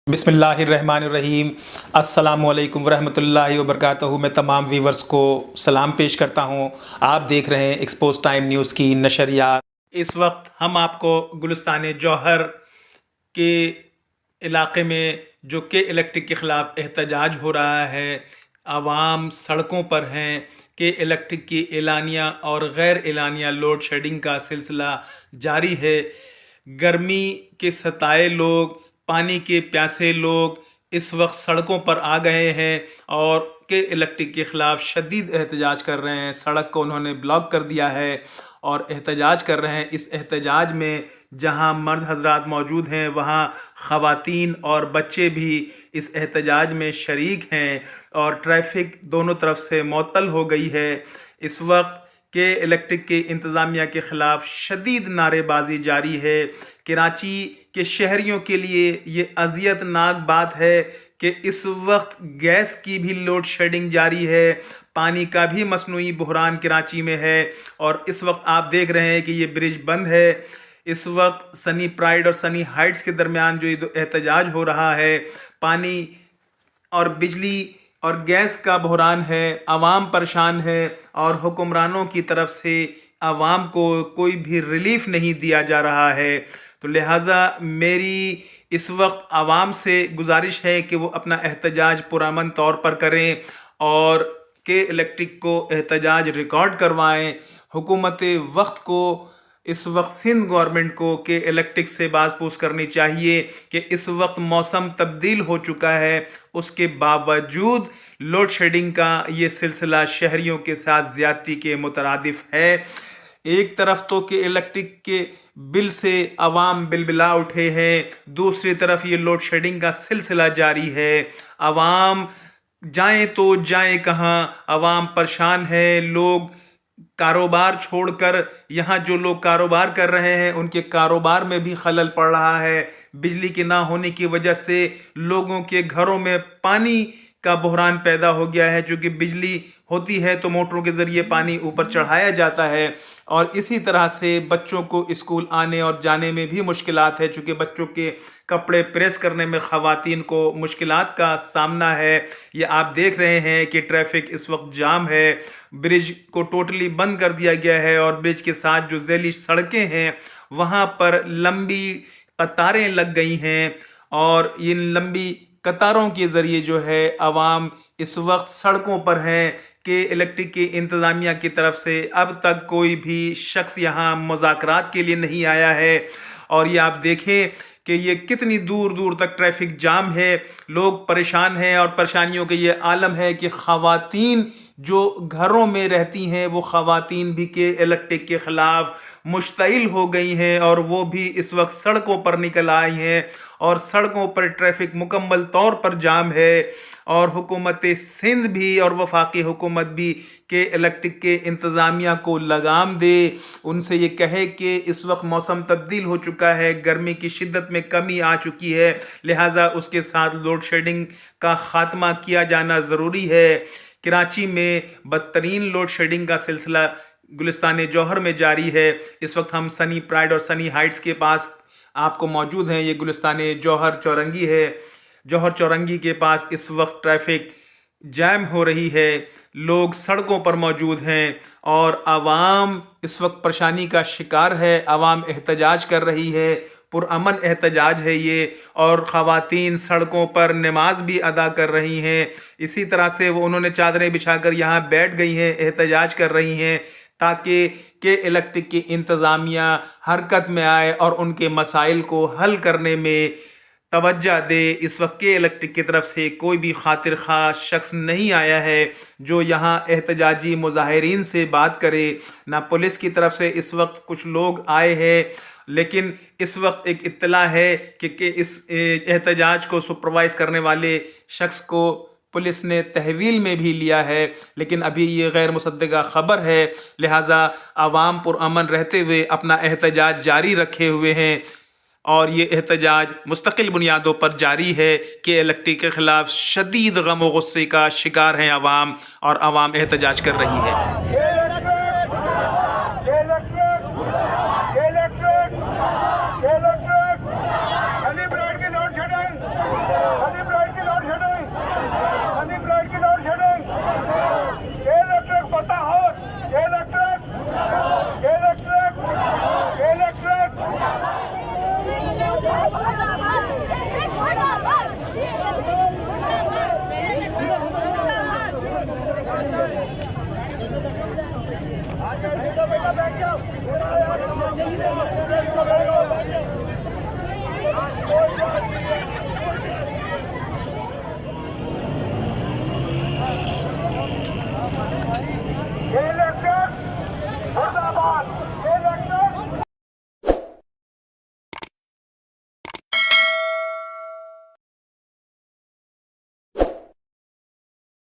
بسم اللہ الرحمن الرحیم۔ السلام علیکم ورحمۃ اللہ وبرکاتہ۔ میں تمام ویورز کو سلام پیش کرتا ہوں۔ آپ دیکھ رہے ہیں ایکسپوز ٹائم نیوز کی نشریات۔ اس وقت ہم آپ کو گلستان جوہر کے علاقے میں جو کہ الیکٹرک کے خلاف احتجاج ہو رہا ہے، عوام سڑکوں پر ہیں کہ الیکٹرک کی اعلانیہ اور غیر اعلانیہ لوڈ شیڈنگ کا سلسلہ جاری ہے۔ گرمی کے ستائے لوگ، پانی کے پیاسے لوگ اس وقت سڑکوں پر آ گئے ہیں اور کہ الیکٹرک کے خلاف شدید احتجاج کر رہے ہیں۔ سڑک کو انہوں نے بلاک کر دیا ہے اور احتجاج کر رہے ہیں۔ اس احتجاج میں جہاں مرد حضرات موجود ہیں، وہاں خواتین اور بچے بھی اس احتجاج میں شریک ہیں اور ٹریفک دونوں طرف سے معطل ہو گئی ہے۔ اس وقت کہ الیکٹرک کے انتظامیہ کے خلاف شدید نعرے بازی جاری ہے۔ کراچی کے شہریوں کے لیے یہ اذیت ناک بات ہے کہ اس وقت گیس کی بھی لوڈ شیڈنگ جاری ہے، پانی کا بھی مصنوعی بحران کراچی میں ہے اور اس وقت آپ دیکھ رہے ہیں کہ یہ برج بند ہے۔ اس وقت سنی پرائیڈ اور سنی ہائٹس کے درمیان جو احتجاج ہو رہا ہے، پانی اور بجلی اور گیس کا بحران ہے، عوام پریشان ہے اور حکمرانوں کی طرف سے عوام کو کوئی بھی ریلیف نہیں دیا جا رہا ہے۔ تو لہٰذا میری اس وقت عوام سے گزارش ہے کہ وہ اپنا احتجاج پرامن طور پر کریں اور کہ الیکٹرک کو احتجاج ریکارڈ کروائیں۔ حکومت وقت کو اس وقت سندھ گورنمنٹ کو کہ الیکٹرک سے باز پوچھ کرنی چاہیے کہ اس وقت موسم تبدیل ہو چکا ہے، اس کے باوجود لوڈ شیڈنگ کا یہ سلسلہ شہریوں کے ساتھ زیادتی کے مترادف ہے۔ ایک طرف تو کہ الیکٹرک کے بل سے عوام بلبلا اٹھے ہیں، دوسری طرف یہ لوڈ شیڈنگ کا سلسلہ جاری ہے۔ عوام جائیں تو جائیں کہاں، عوام پریشان ہے۔ لوگ کاروبار چھوڑ کر، یہاں جو لوگ کاروبار کر رہے ہیں ان کے کاروبار میں بھی خلل پڑ رہا ہے۔ بجلی کے نہ ہونے کی وجہ سے لوگوں کے گھروں میں پانی کا بحران پیدا ہو گیا ہے، چونکہ بجلی ہوتی ہے تو موٹروں کے ذریعے پانی اوپر چڑھایا جاتا ہے اور اسی طرح سے بچوں کو اسکول آنے اور جانے میں بھی مشکلات ہے، چونکہ بچوں کے کپڑے پریس کرنے میں خواتین کو مشکلات کا سامنا ہے۔ یہ آپ دیکھ رہے ہیں کہ ٹریفک اس وقت جام ہے، برج کو ٹوٹلی بند کر دیا گیا ہے اور برج کے ساتھ جو ذیلی سڑکیں ہیں وہاں پر لمبی قطاریں لگ گئی ہیں اور ان لمبی قطاروں کے ذریعے جو ہے عوام اس وقت سڑکوں پر ہیں کہ الیکٹرک کی انتظامیہ کی طرف سے اب تک کوئی بھی شخص یہاں مذاکرات کے لیے نہیں آیا ہے اور یہ آپ دیکھیں کہ یہ کتنی دور دور تک ٹریفک جام ہے، لوگ پریشان ہیں اور پریشانیوں کا یہ عالم ہے کہ خواتین جو گھروں میں رہتی ہیں وہ خواتین بھی کہ الیکٹرک کے خلاف مشتعل ہو گئی ہیں اور وہ بھی اس وقت سڑکوں پر نکل آئی ہیں اور سڑکوں پر ٹریفک مکمل طور پر جام ہے اور حکومت سندھ بھی اور وفاقی حکومت بھی کہ الیکٹرک کے انتظامیہ کو لگام دے، ان سے یہ کہے کہ اس وقت موسم تبدیل ہو چکا ہے، گرمی کی شدت میں کمی آ چکی ہے، لہٰذا اس کے ساتھ لوڈ شیڈنگ کا خاتمہ کیا جانا ضروری ہے۔ کراچی میں بدترین لوڈ شیڈنگ کا سلسلہ گلستان جوہر میں جاری ہے۔ اس وقت ہم سنی پرائیڈ اور سنی ہائٹس کے پاس آپ کو موجود ہیں۔ یہ گلستان جوہر چورنگی ہے۔ جوہر چورنگی کے پاس اس وقت ٹریفک جام ہو رہی ہے، لوگ سڑکوں پر موجود ہیں اور عوام اس وقت پریشانی کا شکار ہے۔ عوام احتجاج کر رہی ہے، پرامن احتجاج ہے یہ، اور خواتین سڑکوں پر نماز بھی ادا کر رہی ہیں۔ اسی طرح سے انہوں نے چادریں بچھا کر یہاں بیٹھ گئی ہیں، احتجاج کر رہی ہیں تاکہ کہ الیکٹرک کی انتظامیہ حرکت میں آئے اور ان کے مسائل کو حل کرنے میں توجہ دے۔ اس وقت کے الیکٹرک کی طرف سے کوئی بھی خاطر خواہ شخص نہیں آیا ہے جو یہاں احتجاجی مظاہرین سے بات کرے، نہ پولیس کی طرف سے اس وقت کچھ لوگ آئے ہیں، لیکن اس وقت ایک اطلاع ہے کہ اس احتجاج کو سپروائز کرنے والے شخص کو پولیس نے تحویل میں بھی لیا ہے، لیکن ابھی یہ غیر مصدقہ خبر ہے، لہٰذا عوام پرامن رہتے ہوئے اپنا احتجاج جاری رکھے ہوئے ہیں اور یہ احتجاج مستقل بنیادوں پر جاری ہے کہ الیکٹرک کے خلاف شدید غم و غصے کا شکار ہیں عوام اور عوام احتجاج کر رہی ہے۔ سنی پرائیڈ کی لوڈ شیڈنگ بیٹا بیٹھ جاؤ. کوئی بات نہیں ہے.